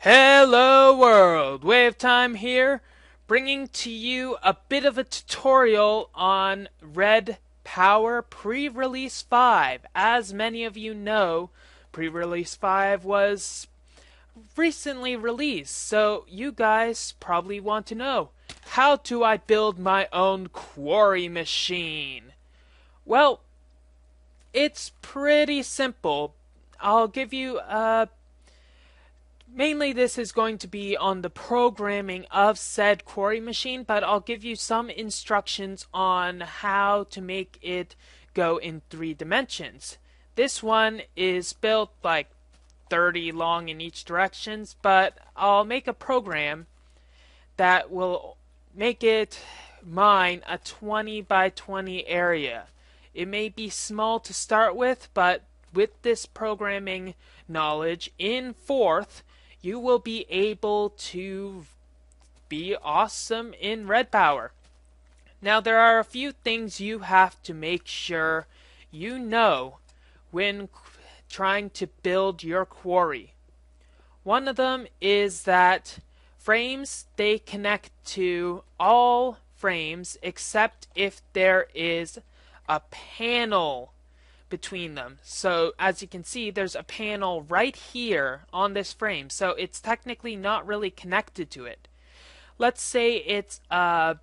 Hello world, Wave Time here, bringing to you a bit of a tutorial on RedPower Pre-Release 5. As many of you know, Pre-Release 5 was recently released, so you guys probably want to know, how do I build my own Quarry machine? Well, it's pretty simple. I'll give you mainly this is going to be on the programming of said Quarry machine, but I'll give you some instructions on how to make it go in 3 dimensions. This one is built like 30 long in each directions, but I'll make a program that will make it mine a 20 by 20 area. It may be small to start with, but with this programming knowledge in 4th, you will be able to be awesome in RedPower. Now, there are a few things you have to make sure you know when trying to build your quarry. One of them is that frames, they connect to all frames except if there is a panel between them. So as you can see, there's a panel right here on this frame, so it's technically not really connected to it. Let's say it's a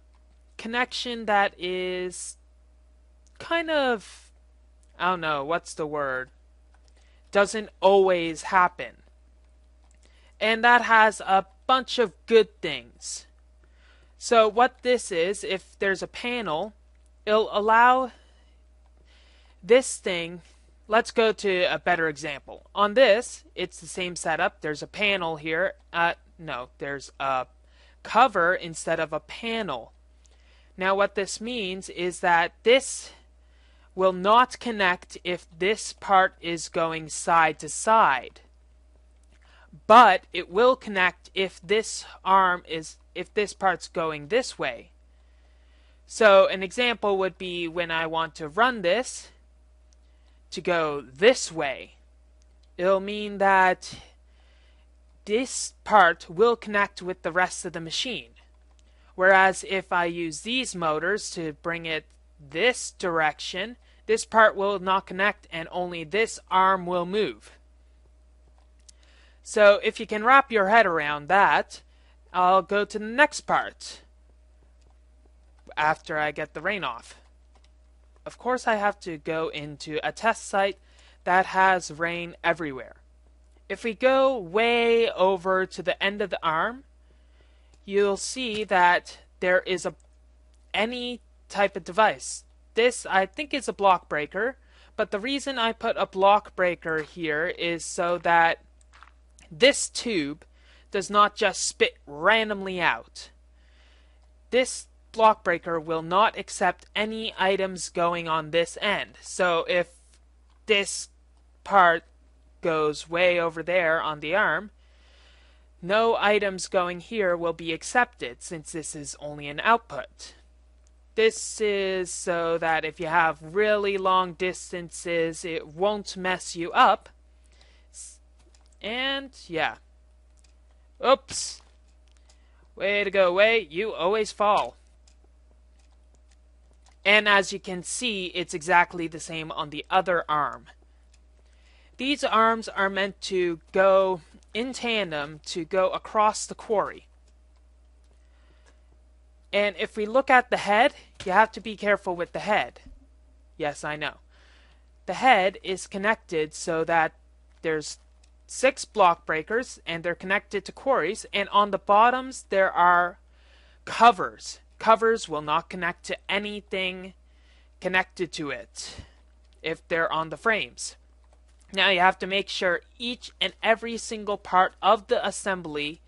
connection that is kind of, I don't know, what's the word? Doesn't always happen. And that has a bunch of good things. So what this is, if there's a panel, it'll allow this thing. Let's go to a better example. On this, it's the same setup. There's a panel here. No, there's a cover instead of a panel. Now what this means is that this will not connect if this part is going side to side. But it will connect if this part's going this way. So an example would be when I want to run this to go this way. It'll mean that this part will connect with the rest of the machine. Whereas if I use these motors to bring it this direction, this part will not connect and only this arm will move. So if you can wrap your head around that, I'll go to the next part after I get the rain off. Of course, I have to go into a test site that has rain everywhere. If we go way over to the end of the arm, you'll see that there is any type of device. This, I think, is a block breaker, but the reason I put a block breaker here is so that this tube does not just spit randomly out. This block breaker will not accept any items going on this end. So if this part goes way over there on the arm, no items going here will be accepted since this is only an output. This is so that if you have really long distances, it won't mess you up. And yeah. Oops. Way to go, way. You always fall. And as you can see, it's exactly the same on the other arm. These arms are meant to go in tandem to go across the quarry. And if we look at the head, you have to be careful with the head. Yes, I know. The head is connected so that there's 6 block breakers and they're connected to quarries, and on the bottoms there are covers. Covers will not connect to anything connected to it if they're on the frames. Now you have to make sure each and every single part of the assembly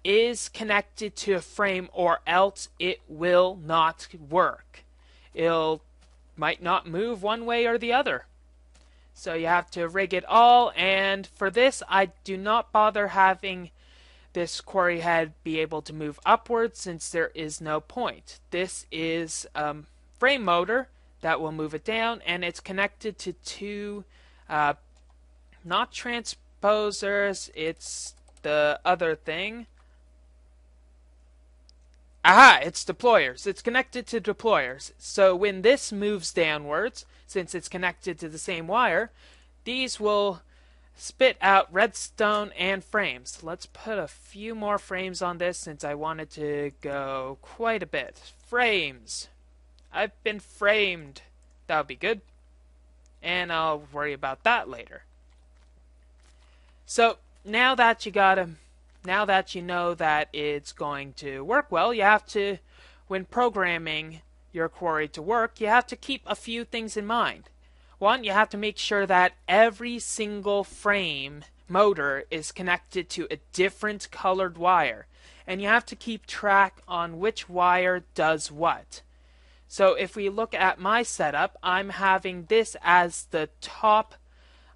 is connected to a frame, or else it will not work. It might not move one way or the other. So you have to rig it all, and for this I do not bother having this quarry head be able to move upwards since there is no point. This is a frame motor that will move it down, and it's connected to 2 not transposers, it's the other thing. Aha! It's deployers. It's connected to deployers. So when this moves downwards, since it's connected to the same wire, these will spit out redstone and frames. Let's put a few more frames on this since I wanted to go quite a bit. Frames. I've been framed. That would be good. And I'll worry about that later. So now that you know that it's going to work well, you have to, when programming your Quarry to work, you have to keep a few things in mind. One, you have to make sure that every single frame motor is connected to a different colored wire. And you have to keep track on which wire does what. So if we look at my setup, I'm having this as the top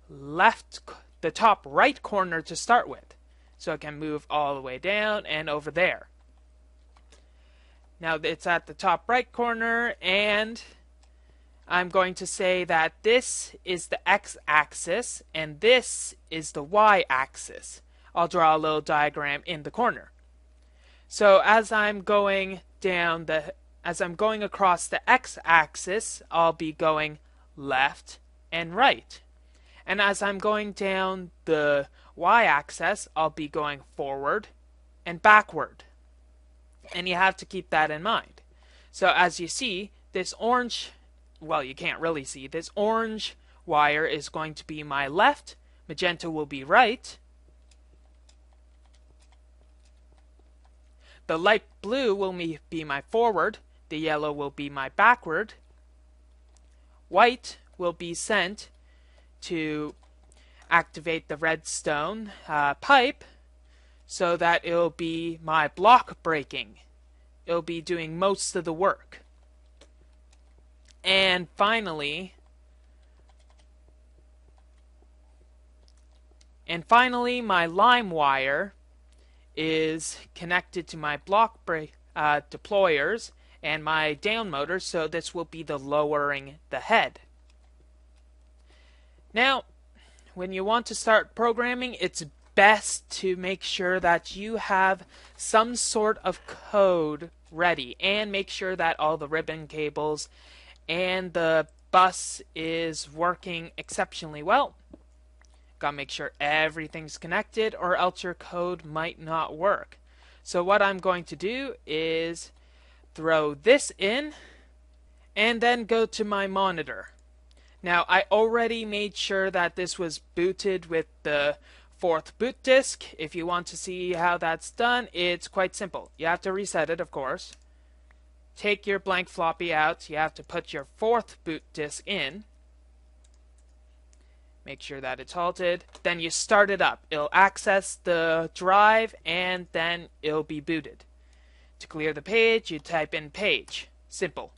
right corner to start with. So it can move all the way down and over there. Now it's at the top right corner, and I'm going to say that this is the x-axis and this is the y-axis. I'll draw a little diagram in the corner. So as I'm going across the x-axis, I'll be going left and right. And as I'm going down the y-axis, I'll be going forward and backward. And you have to keep that in mind. So as you see, this orange, well, you can't really see, this orange wire is going to be my left, magenta will be right, the light blue will be my forward, the yellow will be my backward, white will be sent to activate the redstone pipe so that it'll be my block breaking. It'll be doing most of the work. And finally, my lime wire is connected to my block break deployers and my down motor, so this will be the lowering the head. Now, when you want to start programming, it's best to make sure that you have some sort of code ready and make sure that all the ribbon cables and the bus is working exceptionally well. Gotta make sure everything's connected or else your code might not work. So what I'm going to do is throw this in and then go to my monitor. Now I already made sure that this was booted with the 4th boot disk. If you want to see how that's done, it's quite simple. You have to reset it, of course. Take your blank floppy out. You have to put your 4th boot disk in. Make sure that it's halted. Then you start it up. It'll access the drive and then it'll be booted. To clear the page, you type in page. Simple.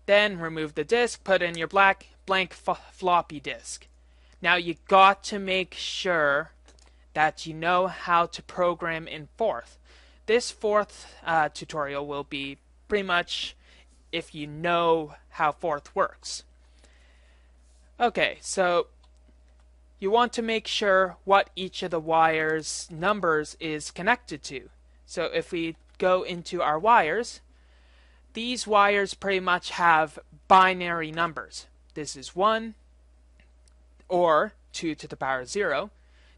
Then remove the disk, put in your blank floppy disk. Now you got to make sure that you know how to program in 4th. This 4th tutorial will be pretty much if you know how 4th works. Okay, so you want to make sure what each of the wires' numbers is connected to. So if we go into our wires, these wires pretty much have binary numbers. This is 1 or 2 to the power 0.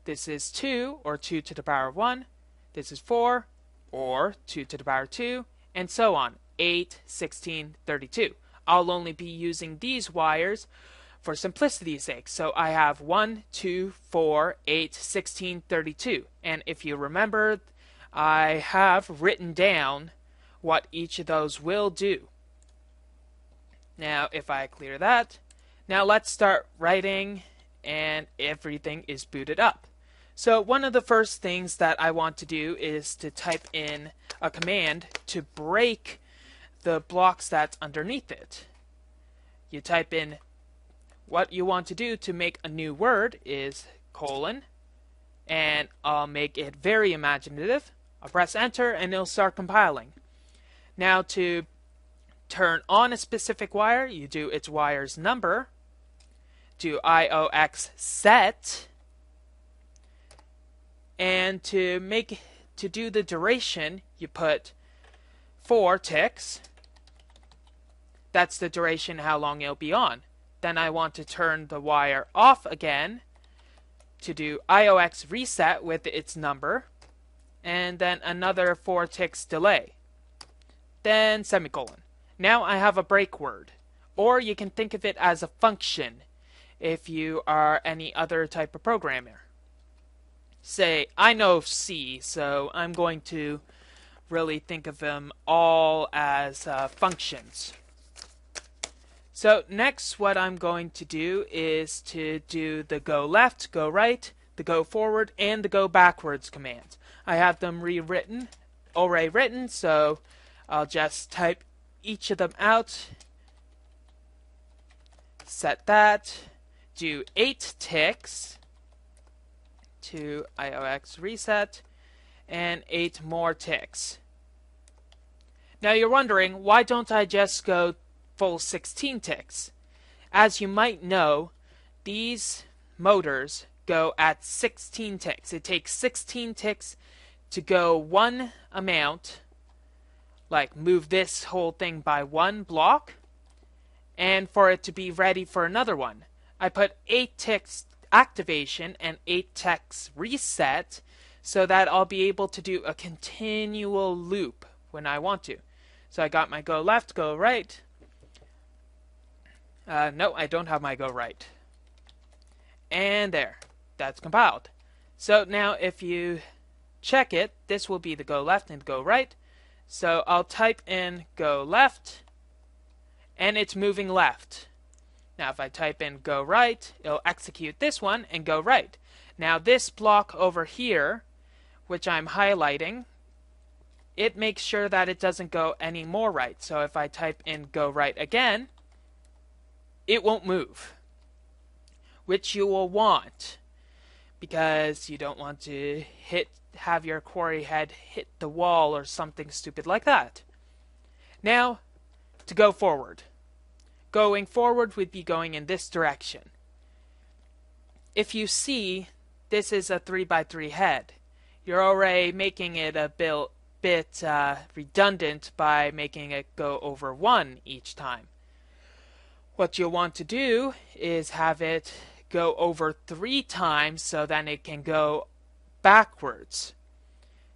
This is 2 or 2 to the power 1. This is 4 or 2 to the power 2, and so on. 8, 16, 32. I'll only be using these wires for simplicity's sake. So I have 1, 2, 4, 8, 16, 32. And if you remember, I have written down what each of those will do. Now if I clear that, now let's start writing and everything is booted up. So one of the first things that I want to do is to type in a command to break the blocks that's underneath it. You type in what you want to do to make a new word is colon, and I'll make it very imaginative. I'll press enter and it'll start compiling. Now to turn on a specific wire, you do its wire's number, do IOX set, And to do the duration, you put 4 ticks. That's the duration, how long it'll be on. Then I want to turn the wire off again to do IOX reset with its number, and then another 4 ticks delay. Then semicolon. Now I have a break word, or you can think of it as a function if you are any other type of programmer. Say, I know C, so I'm going to really think of them all as functions. So next what I'm going to do is to do the go left, go right, the go forward, and the go backwards commands. I have them already written, so I'll just type each of them out, set that, do 8 ticks to IOX reset, and 8 more ticks. Now you're wondering, why don't I just go full 16 ticks? As you might know, these motors go at 16 ticks. It takes 16 ticks to go one amount, like move this whole thing by 1 block, and for it to be ready for another one. I put 8 ticks activation and 8 ticks reset so that I'll be able to do a continual loop when I want to. So I got my go left, go right. No, I don't have my go right. And there, that's compiled. So now if you check it, this will be the go left and go right. So I'll type in go left, and it's moving left. Now if I type in go right, it'll execute this one and go right. Now this block over here, which I'm highlighting, it makes sure that it doesn't go any more right. So if I type in go right again, it won't move, which you will want, because you don't want to have your quarry head hit the wall or something stupid like that. Now, to go forward. Going forward would be going in this direction. If you see, this is a 3x3 head. You're already making it a bit redundant by making it go over 1 each time. What you'll want to do is have it go over 3 times so then it can go backwards.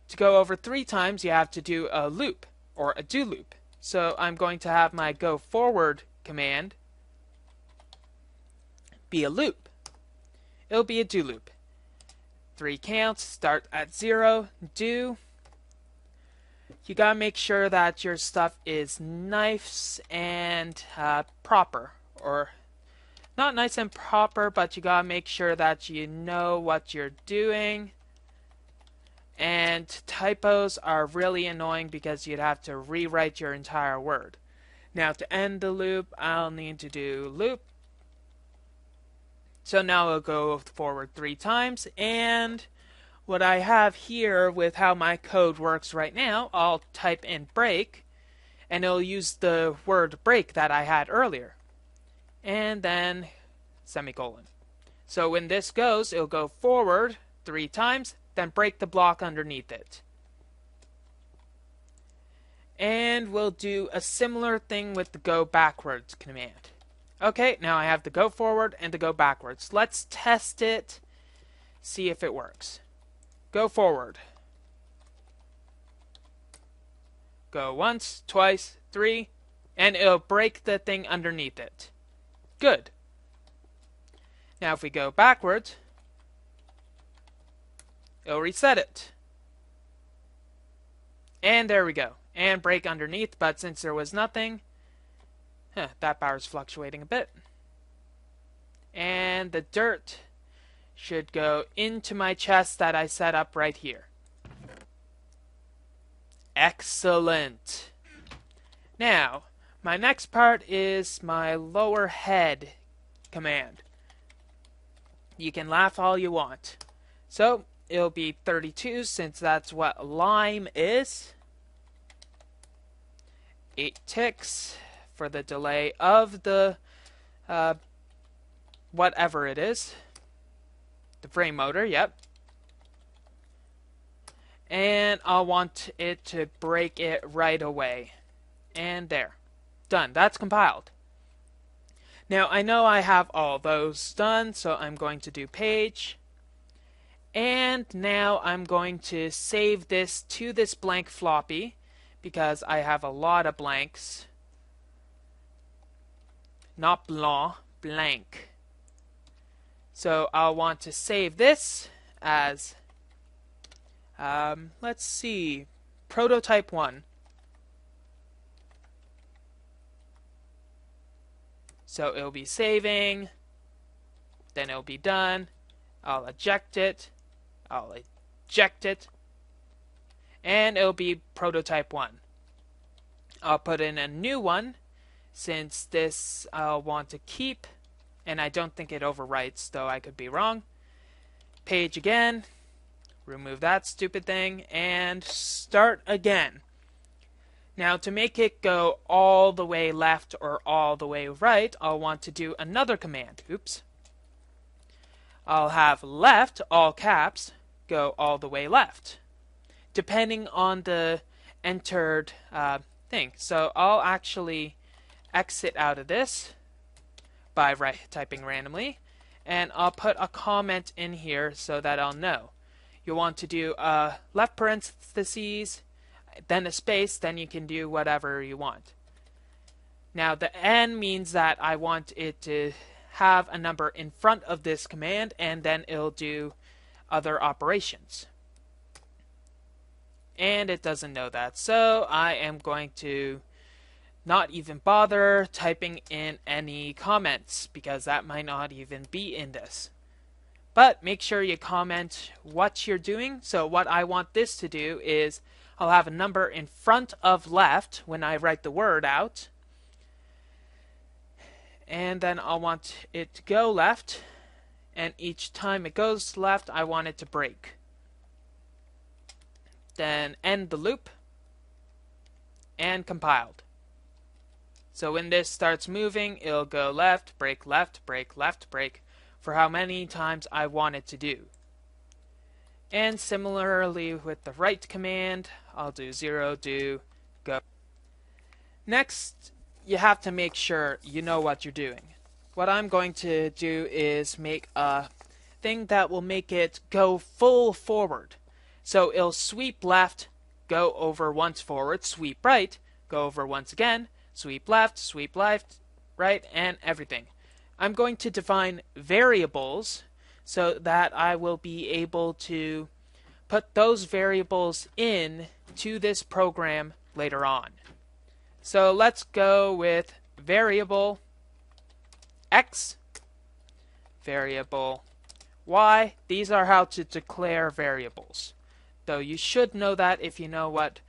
To go over 3 times, you have to do a loop, or a do loop. So I'm going to have my go forward command be a loop. It'll be a do loop. 3 counts, start at 0, do. You gotta make sure that your stuff is nice and proper, or not nice and proper, but you gotta make sure that you know what you're doing. And typos are really annoying because you'd have to rewrite your entire word. Now to end the loop, I'll need to do loop. So now I'll go forward 3 times, and what I have here with how my code works right now, I'll type in break, and it'll use the word break that I had earlier. And then semicolon. So when this goes, it'll go forward 3 times, then break the block underneath it. And we'll do a similar thing with the go backwards command. Okay, now I have the go forward and the go backwards. Let's test it, see if it works. Go forward. Go once, twice, 3, and it'll break the thing underneath it. Good. Now if we go backwards, it'll reset it. And there we go. And break underneath, but since there was nothing, that power's fluctuating a bit. And the dirt should go into my chest that I set up right here. Excellent. Now, my next part is my lower head command. You can laugh all you want. So, it'll be 32 since that's what lime is. 8 ticks for the delay of the whatever it is. The frame motor, yep. and I'll want it to break it right away. And there. Done. That's compiled. Now I know I have all those done, so I'm going to do page. And now I'm going to save this to this blank floppy because I have a lot of blanks. Not blanc, blank. So I'll want to save this as, let's see, prototype 1. So it'll be saving, then it'll be done. I'll eject it, I'll eject it, and it'll be prototype 1. I'll put in a new one, since this I'll want to keep, and I don't think it overwrites, though I could be wrong. Page again, remove that stupid thing, and start again. Now to make it go all the way left or all the way right, I'll want to do another command. Oops. I'll have left, all caps, go all the way left, depending on the entered thing. So I'll actually exit out of this by typing randomly, and I'll put a comment in here so that I'll know. You'll want to do left parentheses, then a space, then you can do whatever you want. Now the N means that I want it to have a number in front of this command, and then it'll do other operations. And it doesn't know that, so I am going to not even bother typing in any comments, because that might not even be in this. But make sure you comment what you're doing. So what I want this to do is I'll have a number in front of left when I write the word out. And then I'll want it to go left. And each time it goes left, I want it to break. Then end the loop. And compiled. So when this starts moving, it'll go left, break, left, break, left, break, for how many times I want it to do. And similarly with the right command, I'll do 0, do, go. Next, you have to make sure you know what you're doing. What I'm going to do is make a thing that will make it go full forward. So it'll sweep left, go over once forward, sweep right, go over once again, sweep left, right, and everything. I'm going to define variables so that I will be able to put those variables in to this program later on. So let's go with variable X, variable Y. These are how to declare variables, though you should know that if you know what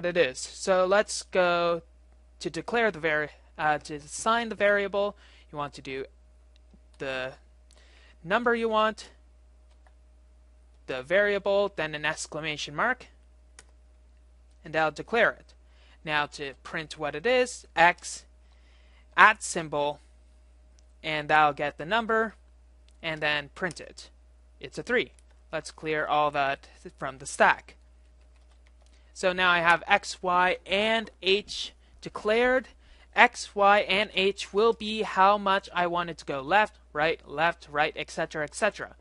it is. So let's go to declare the to assign the variable. You want to do the number you want, the variable, then an exclamation mark, and I'll declare it. Now to print what it is, X, @ symbol, and I'll get the number, and then print it. It's a 3. Let's clear all that from the stack. So now I have X, Y, and H declared. X, Y, and H will be how much I want it to go left, right, etc., etc.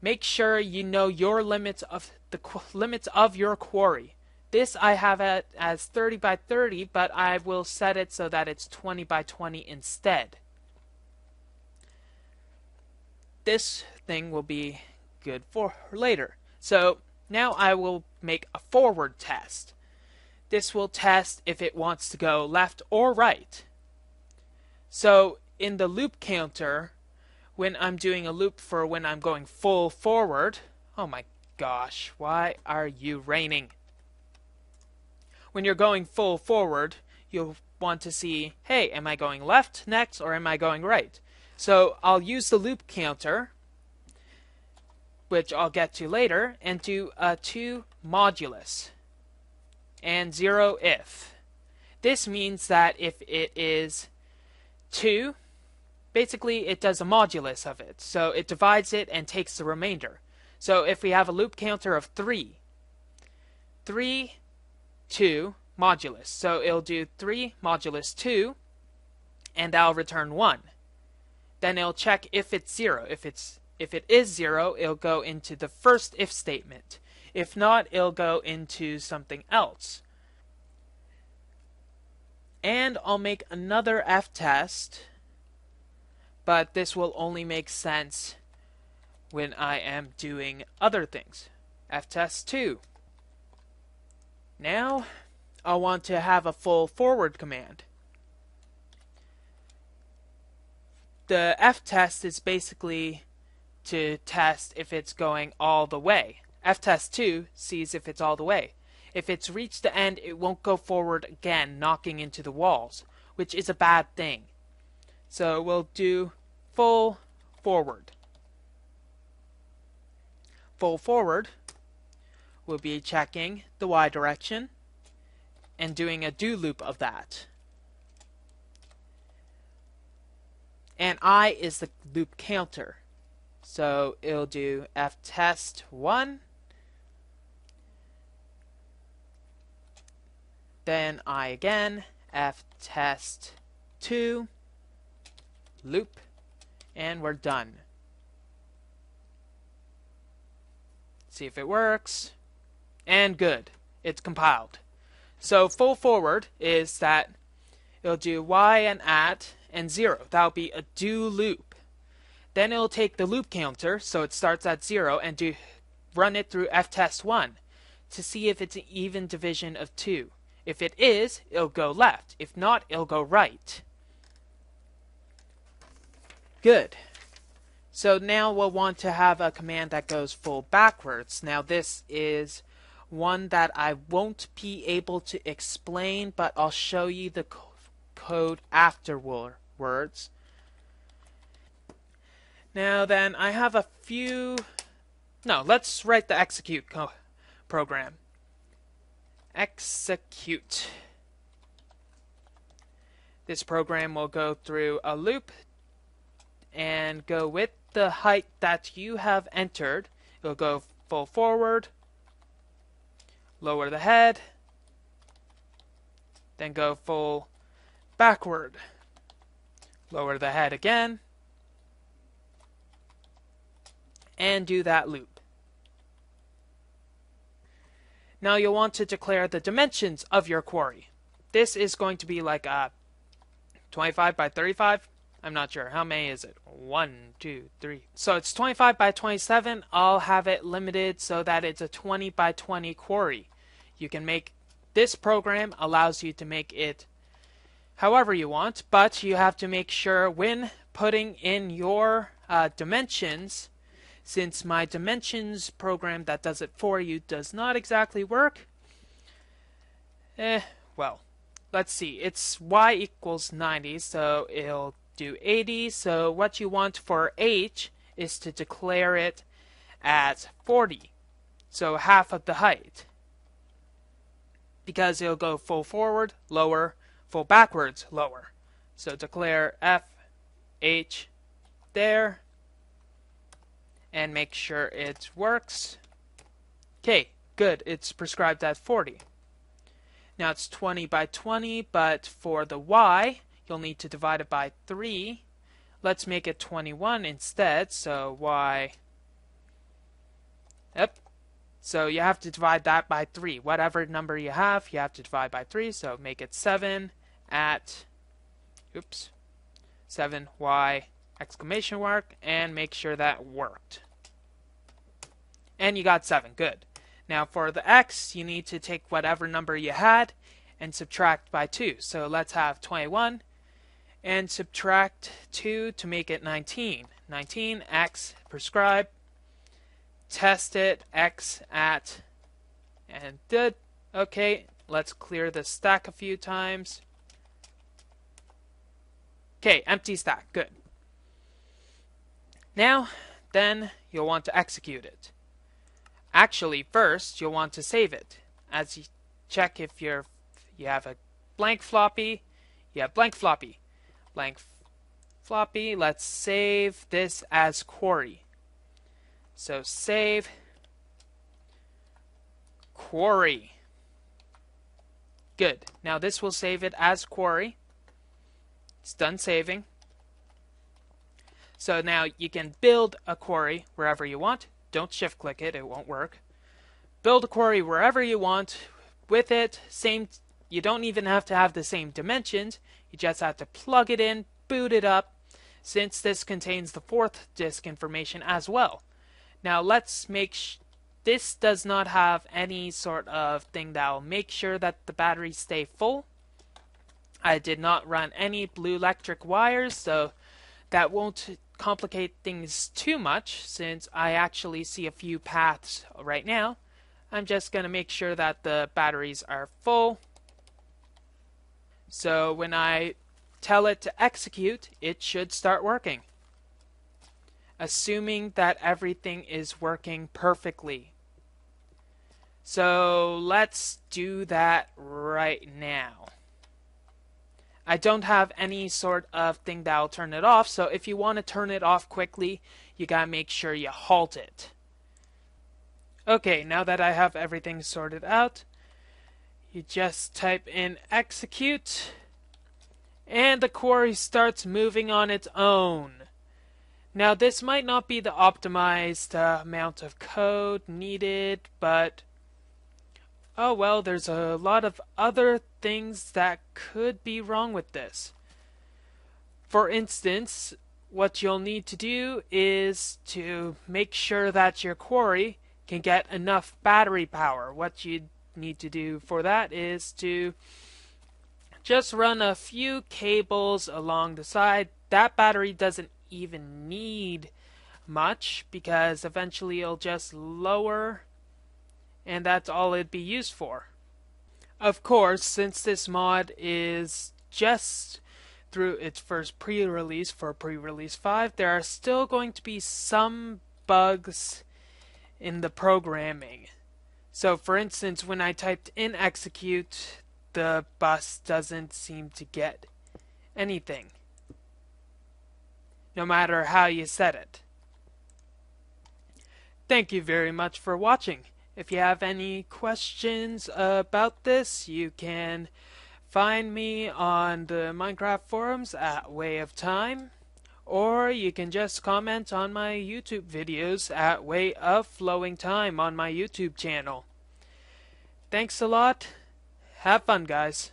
Make sure you know your limits of the limits of your quarry. This I have it as 30 by 30, but I will set it so that it's 20 by 20 instead. This thing will be good for later. So now I will make a forward test. This will test if it wants to go left or right. So in the loop counter, when I'm doing a loop for when I'm going full forward, oh my gosh, why are you raining? When you're going full forward, you'll want to see, hey, am I going left next or am I going right? So I'll use the loop counter, which I'll get to later, and do a 2 modulus and 0 if. This means that if it is 2, basically it does a modulus of it. So it divides it and takes the remainder. So if we have a loop counter of 3, 3, 2, modulus. So it'll do 3 modulus 2, and that'll return 1. Then it'll check if it's 0. If it is 0, it'll go into the first if statement. If not, it'll go into something else. And I'll make another F test, but this will only make sense when I am doing other things. F test 2. Now, I want to have a full forward command. The F test is basically to test if it's going all the way. F test 2 sees if it's all the way. If it's reached the end, it won't go forward again, knocking into the walls, which is a bad thing. So we'll do full forward. Full forward will be checking the Y direction and doing a do loop of that. And I is the loop counter. So it'll do F test 1, then I again, F test 2, loop, and we're done. See if it works, and good, it's compiled. So full forward is that it'll do Y and at and 0. That'll be a do loop. Then it'll take the loop counter, so it starts at 0, and run it through ftest1 to see if it's an even division of 2. If it is, it'll go left. If not, it'll go right. Good. So now we'll want to have a command that goes full backwards. Now this is one that I won't be able to explain, but I'll show you the code afterwards. Now then, I have a few... No, let's write the execute program. Execute. This program will go through a loop and go with the height that you have entered. It'll go full forward, lower the head, then go full backward, lower the head again, and do that loop. Now you'll want to declare the dimensions of your quarry. This is going to be like a 25 by 35. I'm not sure. How many is it? 1, 2, 3. So it's 25 by 27. I'll have it limited so that it's a 20 by 20 quarry. You can make this program allows you to make it however you want, but you have to make sure when putting in your dimensions, since my dimensions program that does it for you does not exactly work. Well, let's see. It's y equals 90, so it'll do 80. So what you want for h is to declare it at 40, so half of the height, because it'll go full forward, lower, full backwards, lower. So declare f h there and make sure it works. Okay, good. It's prescribed at 40. Now it's 20 by 20, but for the y, you'll need to divide it by 3. Let's make it 21 instead. So y, yep. So you have to divide that by 3. Whatever number you have to divide by 3. So make it 7 at, 7y exclamation mark, and make sure that worked. And you got 7. Good. Now for the x, you need to take whatever number you had and subtract by 2. So let's have 21 and subtract 2 to make it 19. 19, x, prescribe, test it, x at, and good. Okay, let's clear the stack a few times. Okay, empty stack. Good. Now, then, you'll want to execute it. Actually, first, you'll want to save it. As you check if you have a blank floppy, you have blank floppy. Blank floppy, let's save this as Quarry. So save Quarry. Good. Now this will save it as Quarry. It's done saving. So now you can build a quarry wherever you want. Don't shift click it, it won't work. Build a quarry wherever you want. With it, you don't even have to have the same dimensions. You just have to plug it in, boot it up, since this contains the 4th disk information as well. Now let's make this does not have any sort of thing that will make sure that the batteries stay full. I did not run any blue electric wires, so that won't complicate things too much since I actually see a few paths right now. I'm just going to make sure that the batteries are full. So when I tell it to execute, it should start working. Assuming that everything is working perfectly. So let's do that right now. I don't have any sort of thing that will turn it off, so if you want to turn it off quickly, you gotta make sure you halt it. Okay, now that I have everything sorted out, you just type in execute, and the quarry starts moving on its own. Now this might not be the optimized amount of code needed, but oh well, there's a lot of other things that could be wrong with this. For instance, what you'll need to do is to make sure that your quarry can get enough battery power. What you need to do for that is to just run a few cables along the side. That battery doesn't even need much because eventually it'll just lower, and that's all it'd be used for. Of course, since this mod is just through its first pre-release for pre-release 5, there are still going to be some bugs in the programming. So for instance, when I typed in execute, the bus doesn't seem to get anything, no matter how you set it. Thank you very much for watching. If you have any questions about this, you can find me on the Minecraft forums at Way of Time, or you can just comment on my YouTube videos at Way of Flowing Time on my YouTube channel. Thanks a lot. Have fun, guys.